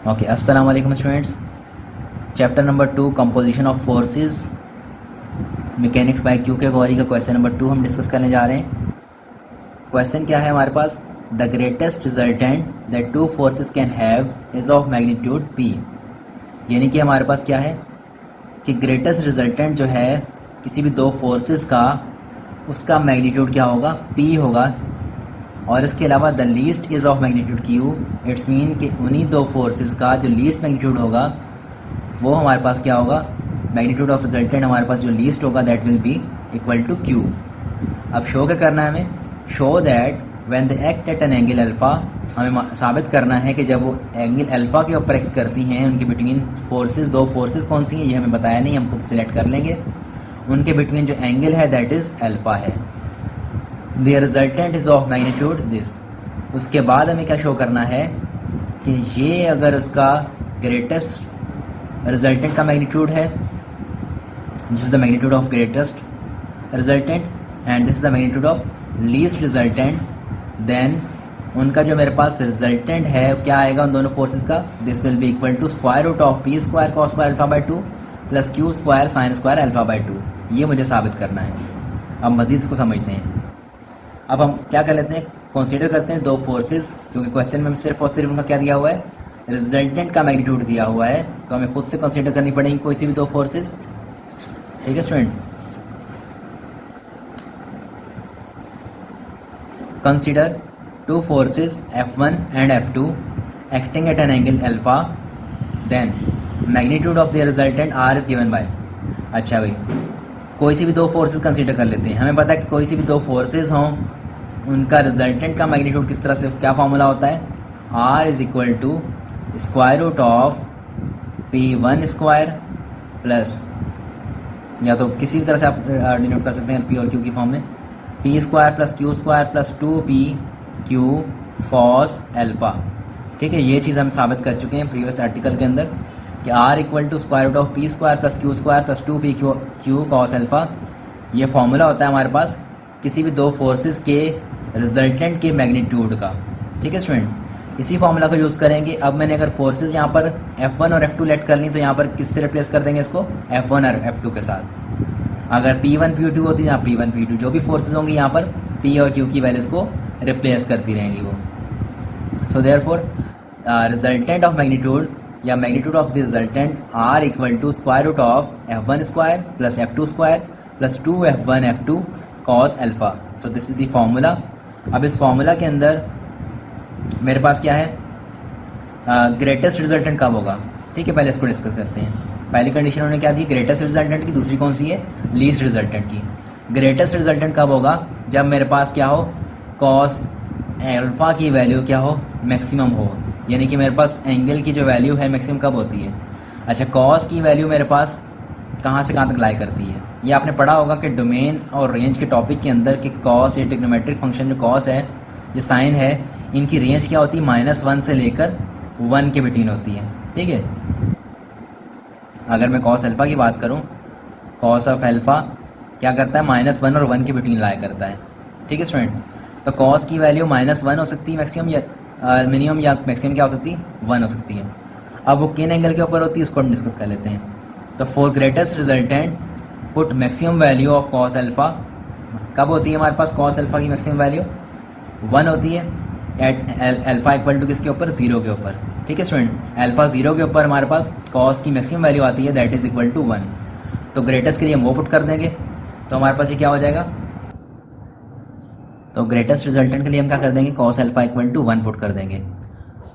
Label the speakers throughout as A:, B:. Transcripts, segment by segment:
A: Okay, अस्सलाम वालेकुम students. Chapter number 2 composition of forces mechanics by Q category का question number 2 हम discuss करने जा रहे हैं। क्वेश्चन क्या है हमारे पास, the greatest resultant that two forces can have is of magnitude P. यानी कि हमारे पास क्या है कि ग्रेटेस्ट रिजल्टेंट जो है किसी भी दो फोर्सेस का, उसका मैग्नीट्यूड क्या होगा, पी होगा। और इसके अलावा the least is of magnitude Q, it's mean कि उन्हीं दो फोर्सेस का जो लीस्ट मैग्नीट्यूड होगा वो हमारे पास क्या होगा, मैग्नीट्यूड ऑफ रिजल्टेंट हमारे पास जो लीस्ट होगा that will be equal to Q. अब शो क्या करना है हमें, show that when the act at an angle alpha, हमें साबित करना है कि जब वो एंगल अल्फा के ऊपर एक्ट करती हैं उनके बिटवीन फोर्सेस, दो फोर्सेस कौन सी हैं ये हमें बताया नहीं, हम खुद सिलेक्ट कर लेंगे। उनके बिटवीन जो एंगल है दैट इज अल्फा है। The resultant is of magnitude this. उसके बाद हमें क्या शो करना है कि ये अगर उसका ग्रेटेस्ट रिजल्टेंट का मैग्नीट्यूड है, this is the magnitude of greatest resultant and this is the magnitude of least resultant, then उनका जो मेरे पास रिजल्टेंट है क्या आएगा उन दोनों फोर्सेस का, this will be equal to square root of P square cos square alpha by 2 plus Q square sine square alpha by 2। ये मुझे साबित करना है। अब मजीद इसको समझते हैं। अब हम क्या कर लेते हैं, कंसीडर करते हैं दो फोर्सेस, क्योंकि क्वेश्चन में सिर्फ और सिर्फ उनका क्या दिया हुआ है, रिजल्टेंट का मैग्नीट्यूड दिया हुआ है, तो हमें खुद से कंसीडर करनी पड़ेगी कोई सी भी दो फोर्सेस। ठीक है student, consider two forces F1 and F2 acting at an angle alpha, then magnitude of the resultant R is given by. अच्छा भाई, कोई सी भी दो फोर्सेस कंसीडर कर लेते हैं। हमें पता है कि कोई सी भी दो फोर्सेस हों उनका रिजल्टेंट का मैग्नीट्यूड किस तरह से, क्या फॉर्मूला होता है, R is equal to square root of P1 square plus, या तो किसी भी तरह से आप डिनोट कर सकते हैं P और Q की फॉर्म में, P square plus Q square plus 2PQ cos alpha. ठीक है, ये चीज़ हम साबित कर चुके हैं प्रीवियस आर्टिकल के अंदर कि R equal to square root of P square plus Q square plus 2PQ cos alpha. ये फॉर्मूला होता है हमारे पास किसी भी दो फोर्सेस के रिजल्टेंट के मैग्नीट्यूड का। ठीक है स्टूडेंट, इसी फॉर्मूला को यूज़ करेंगे। अब मैंने अगर फोर्सेस यहाँ पर F1 और F2 लेट कर ली तो यहाँ पर किससे रिप्लेस कर देंगे इसको, F1 और F2 के साथ। अगर P1 P2 होती है यहाँ P1 P2, जो भी फोर्सेज होंगी यहाँ पर P और Q की वैल्यूज को रिप्लेस करती रहेंगी वो। So therefore resultant of magnitude या magnitude of the resultant R equal to square root of F1 square plus F2 square plus 2F1 F2 cos alpha. So this is the formula. अब इस formula के अंदर मेरे पास क्या है, greatest resultant कब होगा। ठीक है, पहले इसको डिस्कस करते हैं। पहली कंडीशन उन्होंने क्या दी, ग्रेटेस्ट रिजल्टेंट की, दूसरी कौन सी है, लीस्ट रिजल्टेंट की। ग्रेटेस्ट रिजल्टेंट कब होगा, जब मेरे पास क्या हो, कॉस अल्फा की वैल्यू क्या हो, मैक्सिमम हो। यानी कि मेरे पास एंगल की जो वैल्यू है मैक्सिमम कब होती है। अच्छा, कॉस की वैल्यू मेरे पास कहाँ से कहाँ तक लाई करती है, ये आपने पढ़ा होगा कि डोमेन और रेंज के टॉपिक के अंदर कि कॉस या ट्रिग्नोमेट्रिक फंक्शन जो कॉस है, जो साइन है, इनकी रेंज क्या होती है, -1 से लेकर 1 के बिटवीन होती है। ठीक है, अगर मैं कॉस अल्फा की बात करूँ, कॉस ऑफ अल्फा क्या करता है, -1 और 1 के बिटवीन लाई करता है। ठीक है स्टूडेंट, तो कॉस की वैल्यू -1 हो सकती है मैक्सिमम, या मिनिमम, या मैक्सिमम क्या हो सकती है, 1 हो सकती है। अब वो किन एंगल के ऊपर होती है उसको हम डिस्कस कर लेते हैं। तो for greatest resultant put maximum value of cos alpha, कब होती है हमारे पास कॉस अल्फा की मैक्सिमम वैल्यू 1 होती है एट अल्फा इक्वल टू किसके ऊपर, 0 के ऊपर। ठीक है स्टूडेंट, अल्फा 0 के ऊपर हमारे पास कॉस की मैक्सिमम वैल्यू आती है दैट इज इक्वल टू 1। तो ग्रेटेस्ट के लिए हम वो पुट कर देंगे, तो हमारे पास ये क्या हो जाएगा, तो ग्रेटेस्ट रिजल्टेंट के लिए हम क्या कर देंगे, cos alpha equal to 1 put कर देंगे।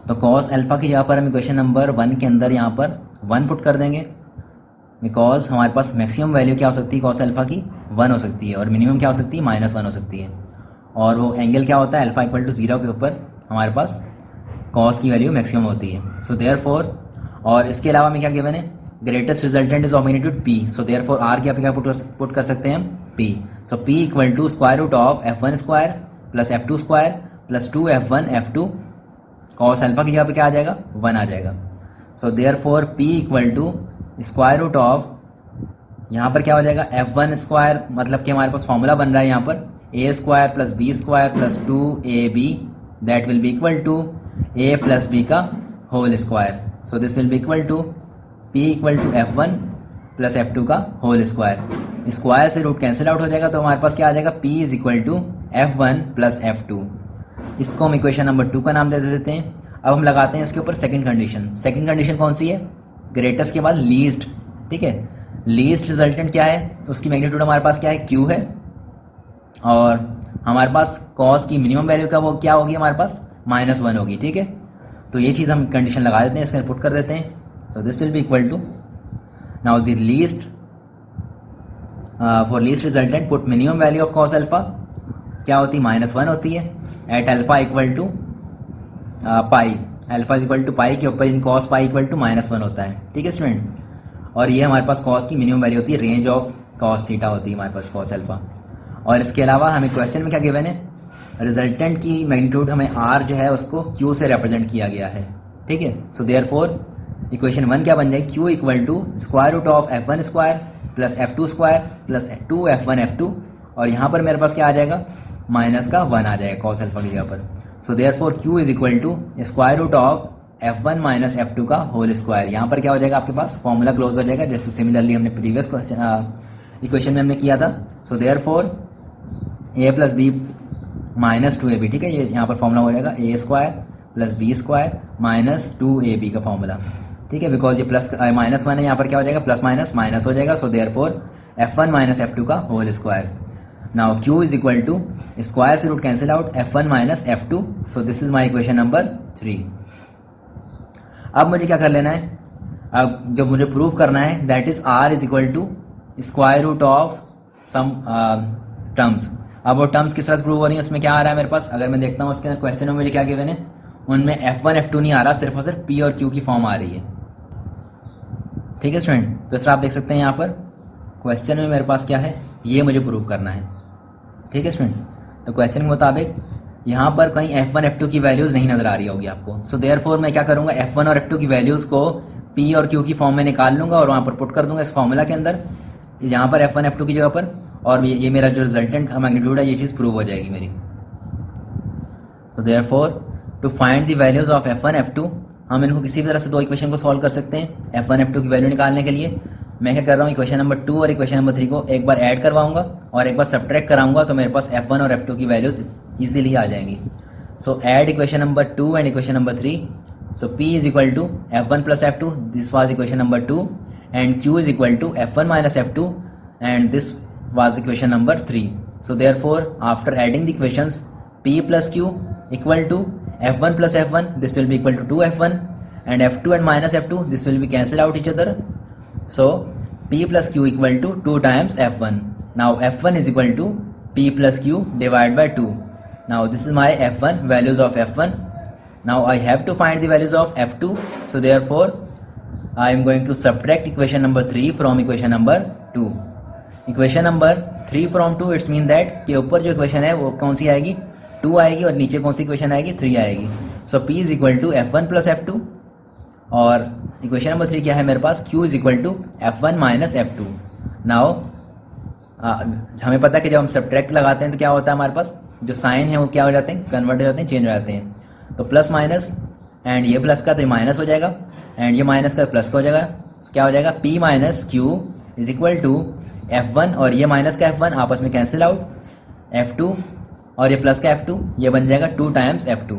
A: तो कॉस अल्फा की जगह पर हम इक्वेशन नंबर 1 के अंदर यहाँ पर 1 पुट कर देंगे, बिकॉज हमारे पास मैक्सिमम वैल्यू क्या हो सकती है कॉस अल्फा की, 1 हो सकती है, और मिनिमम क्या हो सकती है, -1 हो सकती है। और वो एंगल क्या होता है, अल्फा इक्वल टू 0 के ऊपर हमारे पास कॉस की वैल्यू मैक्सिमम होती है। सो देयरफॉर, और इसके अलावा में क्या गिवन है, greatest resultant is of magnitude P। So therefore R की आप क्या पुट कर सकते हैं, P। So P equal to square root of F1 square plus F2 square plus 2F1 F2 cos alpha की जगह पे क्या आ जाएगा, 1 आ जाएगा। So therefore P equal to square root of, यहाँ पर क्या हो जाएगा, F1 स्क्वायर, मतलब कि हमारे पास फॉर्मूला बन रहा है यहाँ पर A square plus B square plus 2AB that will be equal to A plus B का whole square. So this will be equal to P equal to F1 plus F2 का होल स्क्वायर। स्क्वायर से root cancel out हो जाएगा तो हमारे पास क्या आ जाएगा, P is equal to F1 plus F2। इसको हम इक्वेशन नंबर 2 का नाम दे देते हैं। अब हम लगाते हैं इसके ऊपर सेकंड कंडीशन। सेकंड कंडीशन कौन सी है, ग्रेटेस्ट के बाद लीस्ट, ठीक है। लीस्ट रिजल्टेंट क्या है, उसकी मैग्नीट्यूड हमारे पास क्या है, Q है, और हमारे पास कॉस की मिनिमम वैल्यू का वो क्या होगी हमारे पास -1 होगी, ठीक है। तो ये चीज़ हम कंडीशन लगा देते हैं, इसमें पुट कर देते हैं। So this will be equal to, now the least for least resultant put minimum value of cos alpha क्या होती है, -1 होती है, at alpha equal to pi, alpha is equal to pi के ऊपर in cos pi equal to -1 होता है, ठीक है स्टूडेंट। और ये हमारे पास कॉस की मिनिमम वैल्यू होती है, रेंज ऑफ कॉस थीटा होती है हमारे पास कॉस अल्फा। और इसके अलावा हमें क्वेश्चन में क्या गिवन है, रिजल्टेंट की मैग्नीट्यूड हमें R जो है उसको Q से रिप्रेजेंट किया गया है, ठीक है। सो देयरफॉर इक्वेशन 1 क्या बन जाएगी, Q equal to square root of F1 square plus F2 square plus 2 F1 F2, और यहाँ पर मेरे पास क्या आ जाएगा, -1 आ जाएगा कॉस अल्फा की जगह पर। So therefore Q is equal to square root of F1 minus F2 का होल स्क्वायर। यहाँ पर क्या हो जाएगा, आपके पास फॉर्मूला क्लोज हो जाएगा, जैसे सिमिलरली हमने प्रीवियस इक्वेशन में हमने किया था। So therefore a plus B minus 2ab, ठीक है, ये यहाँ पर फॉर्मूला हो जाएगा a square plus B square minus 2ab का फॉर्मूला, ठीक है, बिकॉज ये प्लस -1 है, यहाँ पर क्या हो जाएगा, प्लस माइनस माइनस हो जाएगा। So therefore F1 minus F2 का whole square. Now Q is equal to square से root cancel out F1 minus F2। So this is my equation number 3। अब मुझे क्या कर लेना है, अब जो मुझे प्रूव करना है that is R is equal to square root of some terms. अब वो टर्म्स किस तरह से प्रूव हो रही है, उसमें क्या आ रहा है मेरे पास, अगर मैं देखता हूँ उसके अंदर क्वेश्चन में मुझे क्या गिवन है, उनमें F1 F2 नहीं आ रहा, सिर्फ और सिर्फ P और Q की फॉर्म आ रही है, ठीक है स्टूडेंट। तो इस तरह आप देख सकते हैं यहाँ पर क्वेश्चन में मेरे पास क्या है, ये मुझे प्रूव करना है, ठीक है स्टूडेंट। तो क्वेश्चन के मुताबिक यहाँ पर कहीं F1 F2 की वैल्यूज नहीं नजर आ रही होगी आपको। सो देयरफॉर मैं क्या करूँगा, F1 और F2 की वैल्यूज को P और Q की फॉर्म में निकाल लूंगा और वहाँ पर पुट कर दूंगा इस फॉर्मूला के अंदर, यहाँ पर F1 F2 की जगह पर, और ये मेरा जो रिजल्टेंट मैग्नीट्यूड है ये चीज़ प्रूव हो जाएगी मेरी। तो therefore to find the values of F1 F2, हम इनको किसी भी तरह से दो इक्वेशन को सॉल्व कर सकते हैं F1 F2 की वैल्यू निकालने के लिए। मैं क्या कर रहा हूँ, इक्वेशन नंबर 2 और इक्वेशन नंबर 3 को एक बार ऐड करवाऊंगा और एक बार सब्ट्रैक्ट कराऊंगा, तो मेरे पास F1 और F2 की वैल्यूज इजीली आ जाएंगी। So add equation number 2 and equation number 3। So P is equal to F1 plus F2, this was equation number 2, and Q is equal to F1 minus F2 and this was equation number 3. So therefore after adding the equations P plus Q equal to F1 plus F1, this will be equal to 2F1, and F2 and minus F2, this will be cancel out each other. So P plus Q equal to 2 times F1. Now F1 is equal to P plus Q divided by 2. Now this is my F1, values of F1. Now I have to find the values of F2. So therefore I am going to subtract equation number 3 from equation number 2. Equation number 3 from 2, it's mean that के ऊपर जो equation है वो कौन सी आएगी, 2 आएगी, और नीचे कौन सी इक्वेशन आएगी, 3 आएगी। So P is equal to F1 plus F2, और इक्वेशन नंबर 3 क्या है मेरे पास, Q is equal to F1 minus F2। Now हमें पता है कि जब हम सब्ट्रैक्ट लगाते हैं तो क्या होता है, हमारे पास जो साइन है वो क्या हो जाते हैं, कन्वर्ट हो जाते हैं, चेंज हो जाते हैं। तो प्लस माइनस, एंड ये प्लस का तो ये माइनस हो जाएगा, एंड ये माइनस का प्लस का हो जाएगा। तो क्या हो जाएगा, P minus Q is equal to F1 और ये माइनस का F1 आपस में कैंसिल आउट, F2 और ये प्लस का F2, ये बन जाएगा 2 times F2।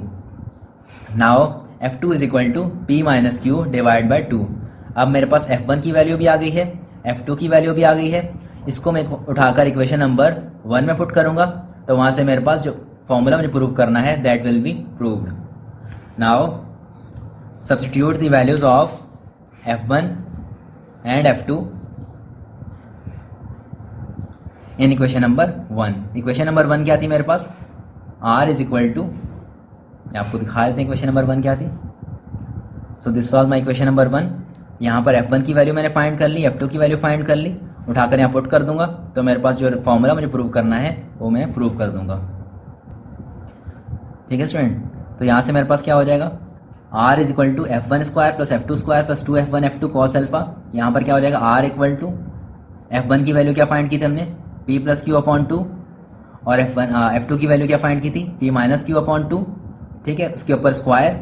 A: Now F2 is equal to P minus Q divide by 2। अब मेरे पास F1 की वैल्यू भी आ गई है, F2 की वैल्यू भी आ गई है, इसको मैं उठाकर इक्वेशन नंबर 1 में पुट करूंगा, तो वहां से मेरे पास जो फॉर्मूला मुझे प्रूव करना है that will be proved. Now substitute the values of F1 and F2 in equation number 1। Equation number 1 क्या थी मेरे पास, R इज इक्वल टू, आपको दिखा देते हैं इक्वेशन नंबर 1 क्या थी। So this was my equation number 1। यहाँ पर F1 की वैल्यू मैंने फाइंड कर ली, F2 की वैल्यू फाइंड कर ली, उठाकर यहाँ पुट कर दूंगा, तो मेरे पास जो फॉर्मूला मुझे प्रूव करना है वो मैं प्रूव कर दूंगा, ठीक है स्टूडेंट। तो यहाँ से मेरे पास क्या हो जाएगा, R is equal to F1 square plus F2 square plus 2F1 F2 cos alpha. यहाँ पर क्या हो जाएगा, R इक्वल टू F1 की वैल्यू क्या फाइंड की थी हमने, P प्लस Q अपॉन 2, और F2 की वैल्यू क्या फाइंड की थी, P माइनस Q अपॉन 2, ठीक है, उसके ऊपर square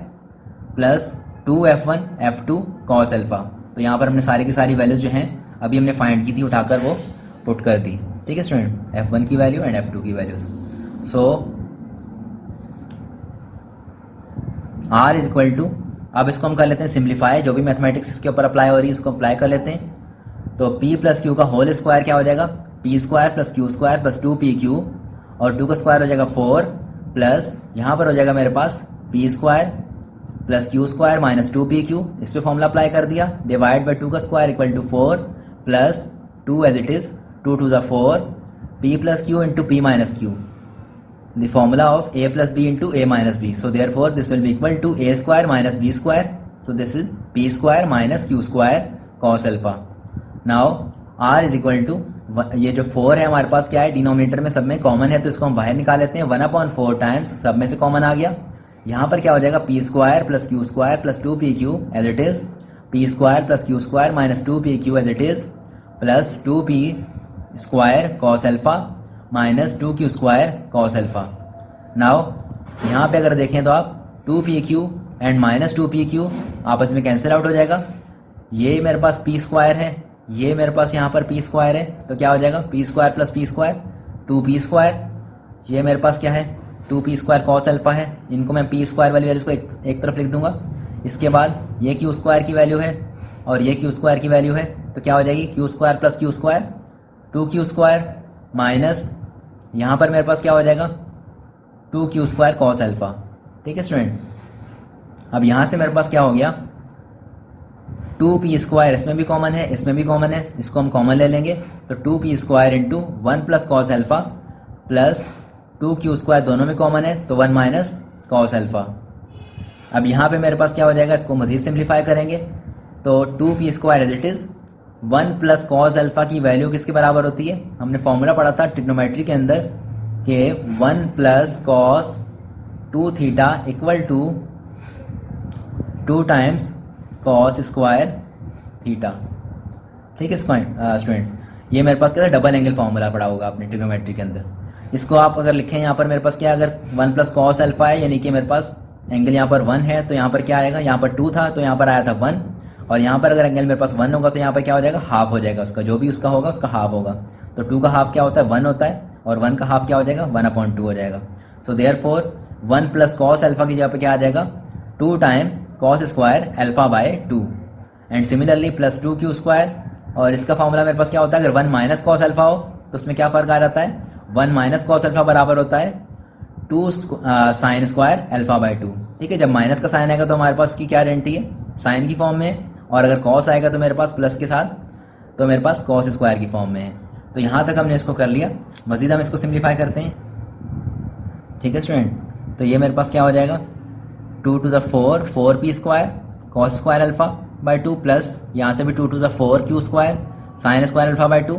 A: plus 2f1 f2 cos alpha. तो यहाँ पर हमने सारी की सारी वैल्यूज जो हैं अभी हमने फाइंड की थी, उठाकर वो पुट कर दी। ठीक है स्टूडेंट, f1 की वैल्यू एंड f2 की values. So r is equal to, अब इसको हम कर लेते हैं सिंप्लीफाई, जो भी मैथमेटिक्स इसके ऊपर अप्लाई हो रही है उसको अप्लाई कर लेते हैं। तो p प्लस क्यू का होल स्क्वायर क्या हो जाएगा, p square plus Q square plus 2pq, और 2 का स्क्वायर हो जाएगा 4, प्लस यहाँ पर हो जाएगा मेरे पास p square plus Q square minus 2pq, इस पर फॉर्मूला अप्लाई कर दिया, डिवाइड बाई 2 का square equal to 4 plus 2 as it is 2 to the 4 p plus q into p minus q, the formula of a plus b into a minus b. So therefore this will be equal to a square minus b square. So this is p square minus q square cos alpha. Now r is equal to, ये जो 4 है हमारे पास क्या है, denominator में सब में कॉमन है, तो इसको हम बाहर निकाल लेते हैं। 1/4 टाइम्स सब में से कॉमन आ गया, यहाँ पर क्या हो जाएगा, p square plus Q square plus 2pq as it is, p square plus Q square minus 2pq as it is, plus 2p square cos alpha minus 2q square cos alpha. Now यहाँ पे अगर देखें तो आप 2pq and minus 2pq आपस में cancel out हो जाएगा। ये मेरे पास p स्क्वायर है, ये मेरे पास यहाँ पर p स्क्वायर है, तो क्या हो जाएगा p square plus p square 2p square, ये मेरे पास क्या है 2p स्क्वायर कॉस अल्फा है, इनको मैं p स्क्वायर वाली वैल्यूज को एक तरफ लिख दूंगा। इसके बाद ये q स्क्वायर की वैल्यू है और ये q स्क्वायर की वैल्यू है, तो क्या हो जाएगी q square plus q square 2q square minus यहाँ पर मेरे पास क्या हो जाएगा 2q स्क्वायर कॉस अल्फा। ठीक है स्टूडेंट, अब यहाँ से मेरे पास क्या हो गया 2p स्क्वायर, इसमें भी कॉमन है इसमें भी कॉमन है, इसको हम कॉमन ले लेंगे, तो 2p square into 1 plus cos alpha plus 2q square दोनों में कॉमन है, तो 1 माइनस कॉस अल्फा। अब यहाँ पे मेरे पास क्या हो जाएगा, इसको मजीद सिंप्लीफाई करेंगे, तो 2p square as it is 1 plus cos alpha की वैल्यू किसके बराबर होती है, हमने फॉर्मूला पढ़ा था ट्रिग्नोमेट्री के अंदर कि 1 plus cos 2 theta equal to 2 times cos square theta. ठीक है स्टूडेंट, ये मेरे पास क्या था डबल एंगल फॉर्मूला पढ़ा होगा आपने ट्रिग्नोमेट्री के अंदर। इसको आप अगर लिखें यहाँ पर मेरे पास क्या, अगर 1 प्लस कॉस अल्फा है यानी कि मेरे पास एंगल यहाँ पर 1 है, तो यहाँ पर क्या आएगा, यहाँ पर 2 था तो यहाँ पर आया था 1, और यहाँ पर अगर एंगल मेरे पास 1 होगा तो यहाँ पर क्या हो जाएगा हाफ हो जाएगा उसका, जो भी उसका होगा उसका हाफ होगा। तो 2 का हाफ क्या होता है 1 होता है, और 1 का हाफ क्या हो जाएगा 1/2 हो जाएगा। So therefore 1 plus cos alpha की जगह पे क्या आ जाएगा 2 time cos square alpha by 2, and similarly plus 2q square, और इसका फॉर्मूला मेरे पास क्या होता है, अगर 1 माइनस कॉस अल्फा हो तो उसमें क्या फर्क आ जाता है, 1 माइनस कॉस अल्फा बराबर होता है 2 साइन स्क्वायर अल्फा बाय 2। ठीक है, जब माइनस का साइन आएगा तो हमारे पास उसकी क्या आइडेंटिटी है साइन की फॉर्म में, और अगर कॉस आएगा तो मेरे पास प्लस के साथ, तो मेरे पास कॉस स्क्वायर की फॉर्म में है। तो यहाँ तक हमने इसको कर लिया, मजीद हम इसको सिंप्लीफाई करते हैं। ठीक है स्टूडेंट, तो ये मेरे पास क्या हो जाएगा 2 to the 4 4p square cos square alpha by 2, plus यहाँ से भी 2 to the 4 q square sine square alpha by 2,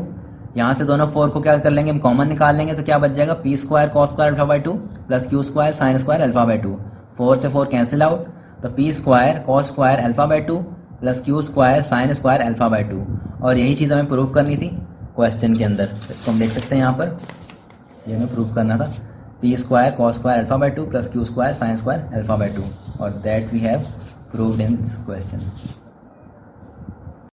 A: यहाँ से दोनों 4 को क्या कर लेंगे हम कॉमन निकाल लेंगे, तो क्या बच जाएगा p square cos square alpha by 2 plus q square sine square alpha by 2, 4 से 4 कैंसिल आउट, तो p square cos square alpha by 2 plus Q square sine square alpha by 2, और यही चीज़ हमें प्रूव करनी थी क्वेश्चन के अंदर। इसको हम देख सकते हैं यहाँ पर, ये हमें प्रूव करना था p square cos square alpha by 2 plus Q square sine square alpha by 2, और that we have proved in this question.